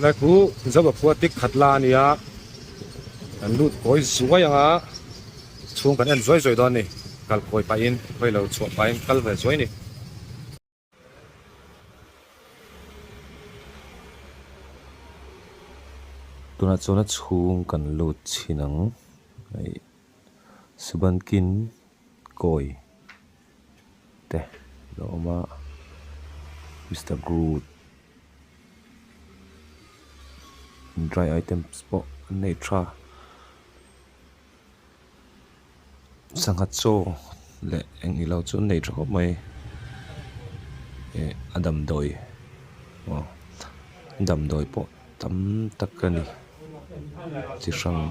là cú rất là Aquatic Khatla này á, anh lút coi zuaih à, chung cái anh zuaih đó này, cal coi pain, coi lâu chuột pain, cal về zuaih này. Tuna chona chung kan lut chinang ai suban kin koi te loma Mr. Groot dry items po nature sangat so le eng ilau chu nature ko mai adam doi adam doi po tam takani chi sang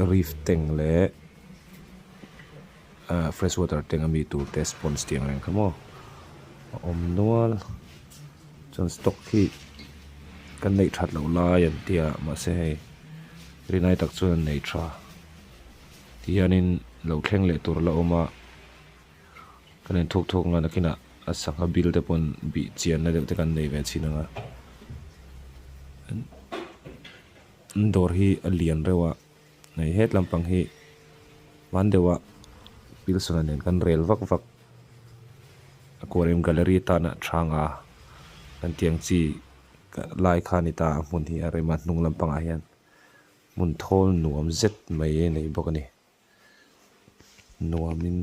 reef teng le freshwater teng ami tu te sponsor tiang reng kamo om nual chon stock hi kan nei that lo la yan tia ma se hei rinai tak chuan nei tha tianin lo thleng le tur la oma kan thok thok nga nakina asanga bil te pon bi chian na de kan nei ve chinanga dor hi alian rewa nei het lampang hi wan dewa bil sunan kan rel vak vak aquarium gallery ta na thanga kan tiang chi lai khanita mun hi are ma nung lampang a hian mun thol nuam zet mai nei bokani nuamin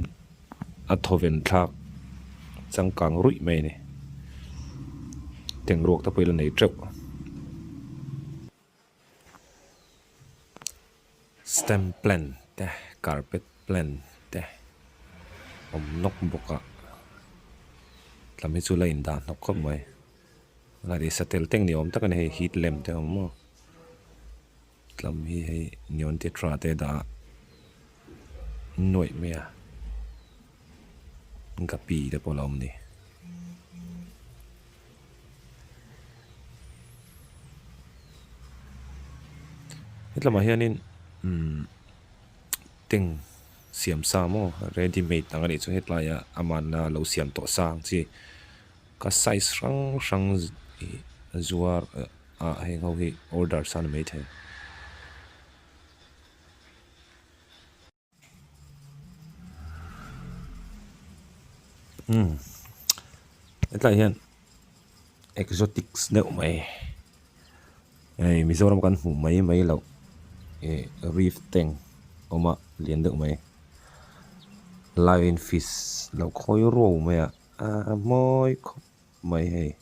a thoven thak changkang rui mai ne teng rok ta poila nei trep stem plant te carpet plant te nok boka tlami chu lain da nok khop mai la ri satel teng ni om takan he heat lem te om mo tlam hi he nyon te tra te da noi mea ngapi te polom ni hitlama hianin teng siam sa mo ready made tangani chu hetlaya amana lo siam to sang chi ka size rang zuar a heng ho hi order san mai the etla hian exotics deuh mai ai mizoram kan hmu mai lo reef teng oma lian deuh mai lion fish lo khoi ro mai a moi mai hei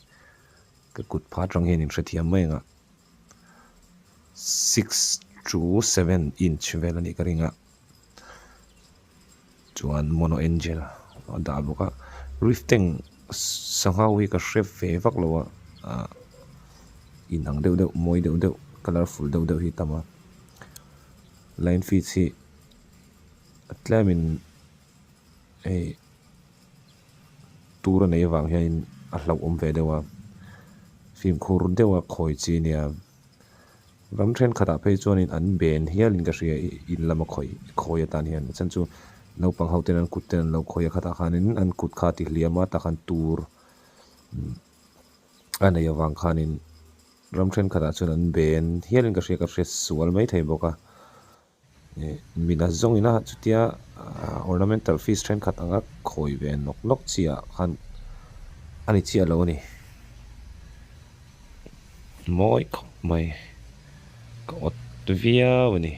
ka kut pha tang hen in thriam mai nga 6 to 7 inch velani ka ringa chuan mono angel da boka reef teng sangha wi ka chef ve vak lo inang deuh moi deuh colorful deuh hi tama line feet hi atlamin ei tura nei wang hian a hlau om ve dewa phim khur dewa khoi chi nia ram thren khata phei chuanin an ben hialin ka hria in lama khoi atan hian chan chu naupang hoten an kut ten lo khoi khata khanin an kut kha ti hliama ta khan tur anei awang khanin ram thren khata chun an ben hialin ka hria sual mai thei boka mina zong ina chutia ornamental fish thren khat anga khoi ve nok chia khan ani chia lo ni moi mai ko ot via wani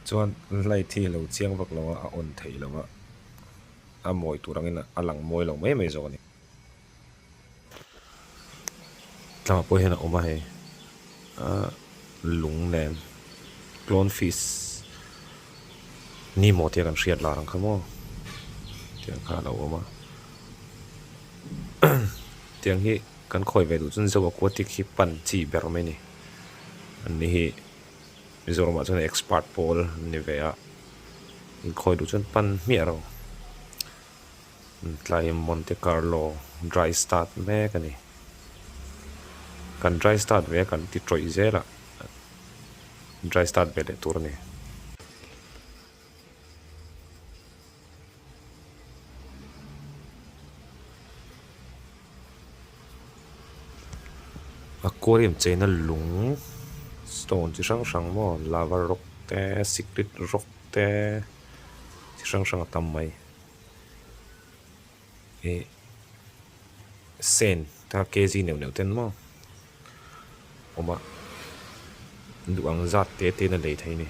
chuan lai thi lo chiang vak lo a on thei lo a moi turangin alang moi lo mai zo ni tama po hena oma he lung nen clownfish ni mo te kan hriat la rang khamo tiang kha lo oma tiang hi kan khoi ve du chun zo aquatic hi pan chi ber mai ni an ni hi mizoram a chun expert pol ni ve a in khoi du chun pan mi aro tlai Monte Carlo dry start me ka ni kan dry start ve kan ti troi zela dry start ve le tur ni aquarium chain lung stone chi sang sang mo lava rock te secret rock te chi sang sang tam mai e sen ta kg neu neu ten mo oma duang zat te te na lei thai ni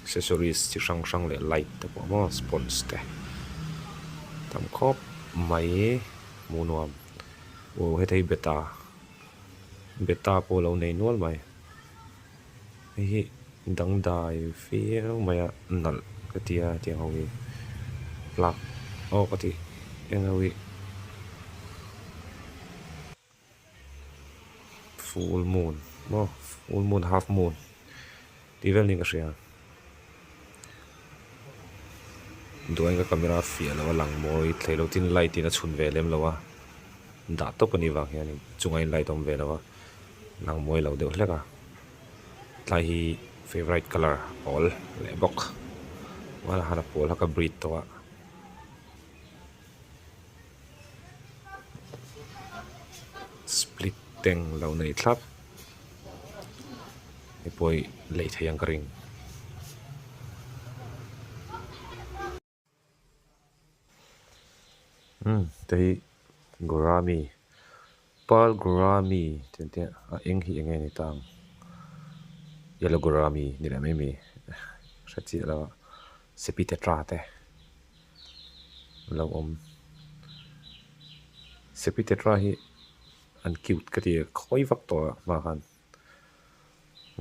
accessories chi sang sang le light te po mo spons te tam khop mai munuam o he thei beta po lo nei nual mai hi dang dai feel maya nal katia tiang howi plak o kati yang howi full moon mo full moon half moon ti vel ni ka sia duang ka camera fia lo lang moi thlelo tin light in a chhun ve lem lowa da to pani wa hian chungai light om ve lowa lang moi lo deuh hleka tlai hi favorite color all le bok wala hana pol haka breed to split teng lo nei thlap ipoi lei thayang ka ring tei gorami pal gorami ten te a eng hi enge ni tang yellow gorami ni la mai mi sachi la sepitetra te lo om sepitetra hi an cute ka ti khoi vak to ma khan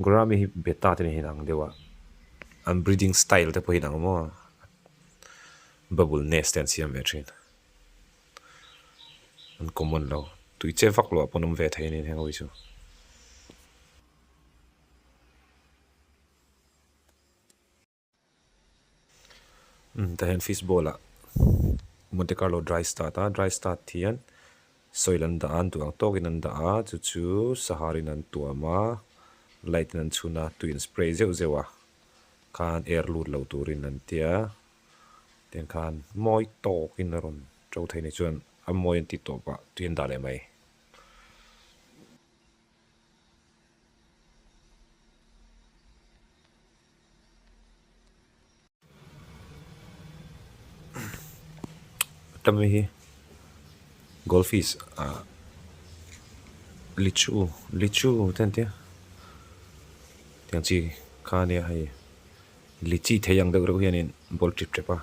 gorami hi beta te ni hinang dewa an breeding style te po hinang mo bubble nest and siam vetrin an common lo tui che vak lo ponom ve thai ni hang wi chu ta hen fish bola Monte Carlo dry start thian soilan da an tuang tokin an da a chu chu saharin an tuama light an chuna tuin spray zeu zewa kan air lut lo turin an tia ten kan moi tokin ron tro thai ni chuan a moi an ti to pa tuin da le mai tami hi goldfish a lichu ten tia tiang chi khania hai lichi theyang da ro hianin bol trip trepa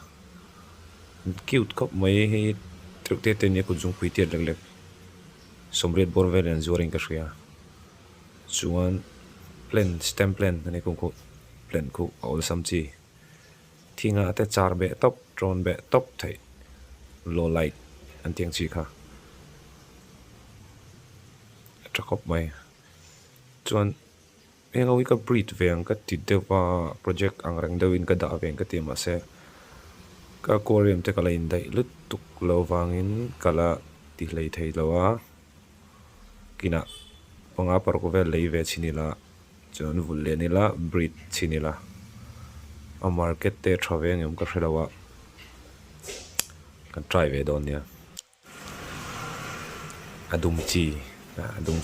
cute kop mai hi trukte te ne ku jung pui tiat lek lek somret borvel en zoring ka shria chuan stem plan ne ku plan ku all sam chi thinga te char be top tron be top thai low light an tiang chi kha trakop mai chuan enga wi ka breed veng ka ti dewa project ang rang dewin ka da veng ka ti ma se ka aquarium te kala in dai lut tuk lo wangin kala ti hlei thei lowa kina panga par ko vel lei ve chinila chuan vul le nila breed chinila a market te thaveng yom ka hrelawa kan try ve don nia adum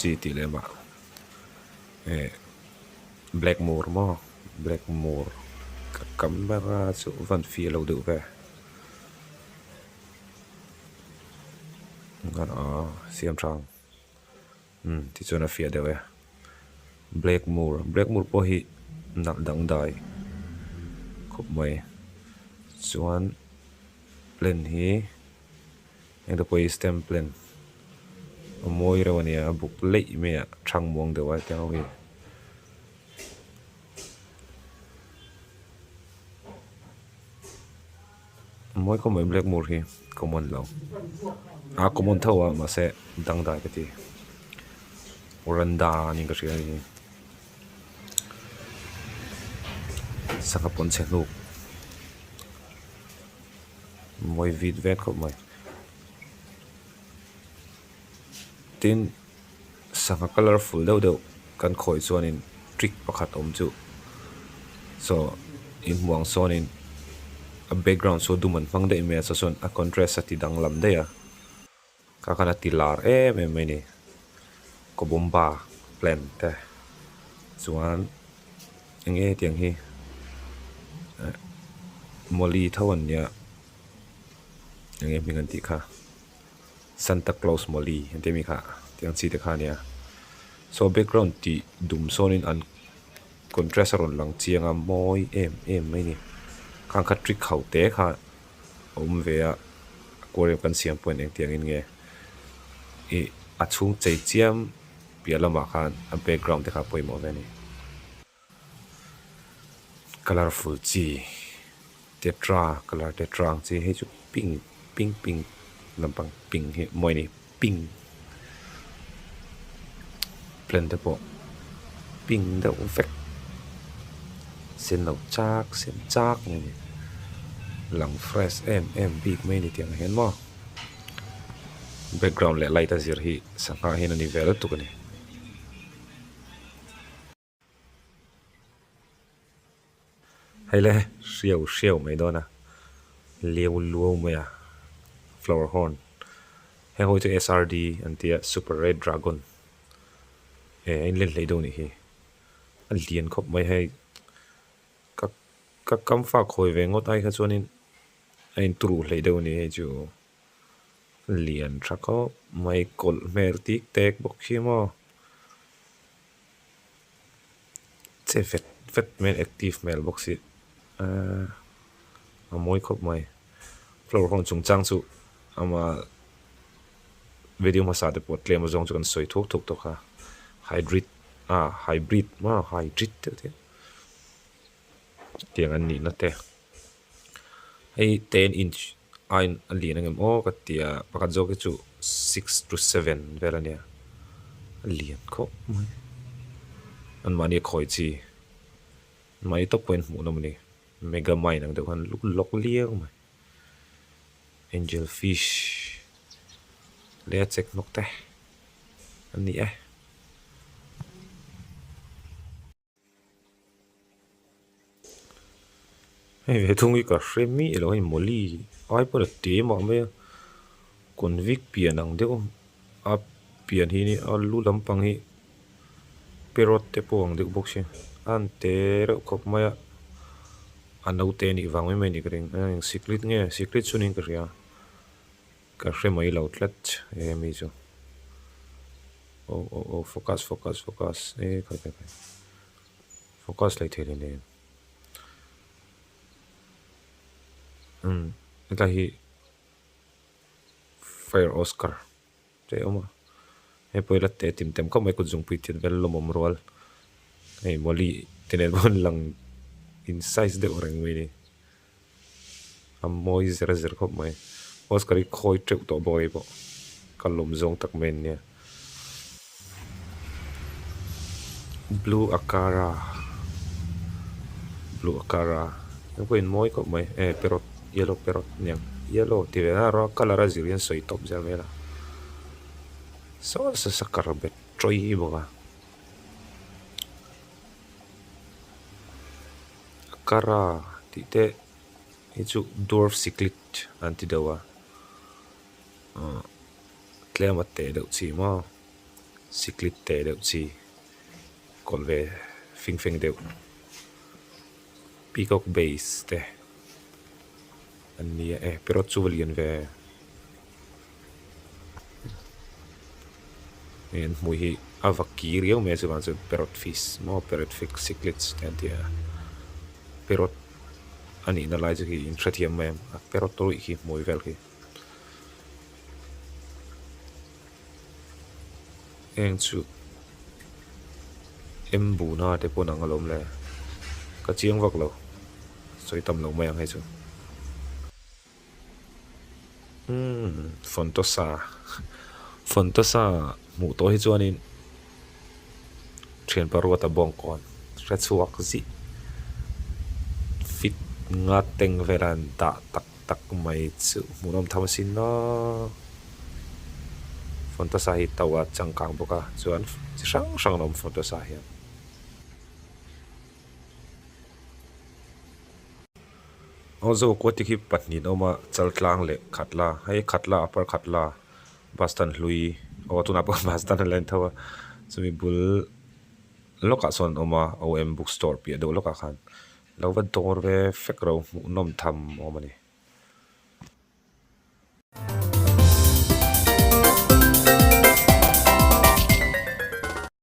chi ti le ma blackmore mo blackmore ka camera chu van fi lo du ve ngan a siam chang ti chona fi de ve blackmore po hi nak dang dai khop mai chuan plan hi eng da poi stem plan moi rawania buk lei me thang mong de wa tiang hi moi ko mai blackmore hi common lo a common thawa ma se dang dai ka ti oranda ni ka ria ni saka pon che nu moi vid vet ko mai tin saka colorful deuh kan khoi chuan in trick pakhat om chu so in muang sawn in a background so duman phang dei me so son a contrast ati dang lam de ya ka kana thlir em mai ni ko bomba plan te chuan enge tiang hi molly thawan ya enge mingan ti kha Santa Claus molly ente mi kha tiang chi te kha nia so background ti dum sawn in an contrast ron lang chianga moi em mai ni khang kha trick khau te kha om ve a aquarium kan siam point eng tiang in nge e a chung chei chiam pialama khan a background te kha poimo ve ni colorful chi tetra color tetra chi he chu pink lampang pink he moi ni pink plan te po pink da vek sen lo chak ni lang fresh em big mai ni tiang hen mo background le light azir hi saka hin ani vel tu kani hele riau mai dona leu luo mai a flower horn he hoi to SRD antia super red dragon in len lei do ni hi an lian khop mai hai ka kam fa khoi ve ngot ai kha chuanin ein tru lei do ni he chu lian thako mai kol mer tik tek bok hi mo che vet men active mail box hi a moi khop mai flower horn chung chang chu ama video ma sa de pot tlem zong chu kan soi thok ha hybrid te tiang an ni na te hey 10 inch ein ali na ngam o ka tia pakat zo ke chu 6 to 7 verania alian ko mai an mani khoi chi mai to point mu no mani mega mine ang de han lok liang mai angel fish le check nok te an ni hey ve thungi ka frame mi elo hi molly ai por te ma me convict pian ang deu a pian hi ni a lu lampang hi perot te po ang deu box an te ro khop maya anau te ni wang mai ni kring ang secret suning ka ria ka frame mai lo tlat mi chu focus kai focus lai the le ita hi fire oscar te oma he poila te tim ko mai ku jung pi tin vel lomom rol ei molly tenen bon lang in size de orang mi ni am moi zer ko mai oscar i khoi trek to boy bo kalom zong tak men nia blue akara ko in moi ko mai perot yellow perot nyang yellow ti ve ro color azirian soi top zel mela so sa sakar bet troi boga akara ti te ichu dwarf cichlid antidawa tlema te do chi mo cichlid te do chi kolve fing de peacock base te an ni pero chulian ve en mui hi avaki riau me se van se perot fish mo perot fix cichlids tentia perot ani na lai ki intratiam me perot to hi moi vel ki eng chu embu na te pon ang alom le ka chiang vak lo soi tam lo mai ang hai chu fontosa mu to hi chuanin thian parwa ta bong kon retsuak zi fit nga teng veran ta tak mai chu munom thamasin na fonta sa hi tawa changkang boka chuan chi hrang hrang nom fonta sa hian ozo aquatic hi patni noma chaltlang le khatla hei khatla upper khatla bastan hlui o tuna pa bastan len thawa chumi bul loka son oma om bookstore pi do loka khan lowa dor ve fekro nom tham omani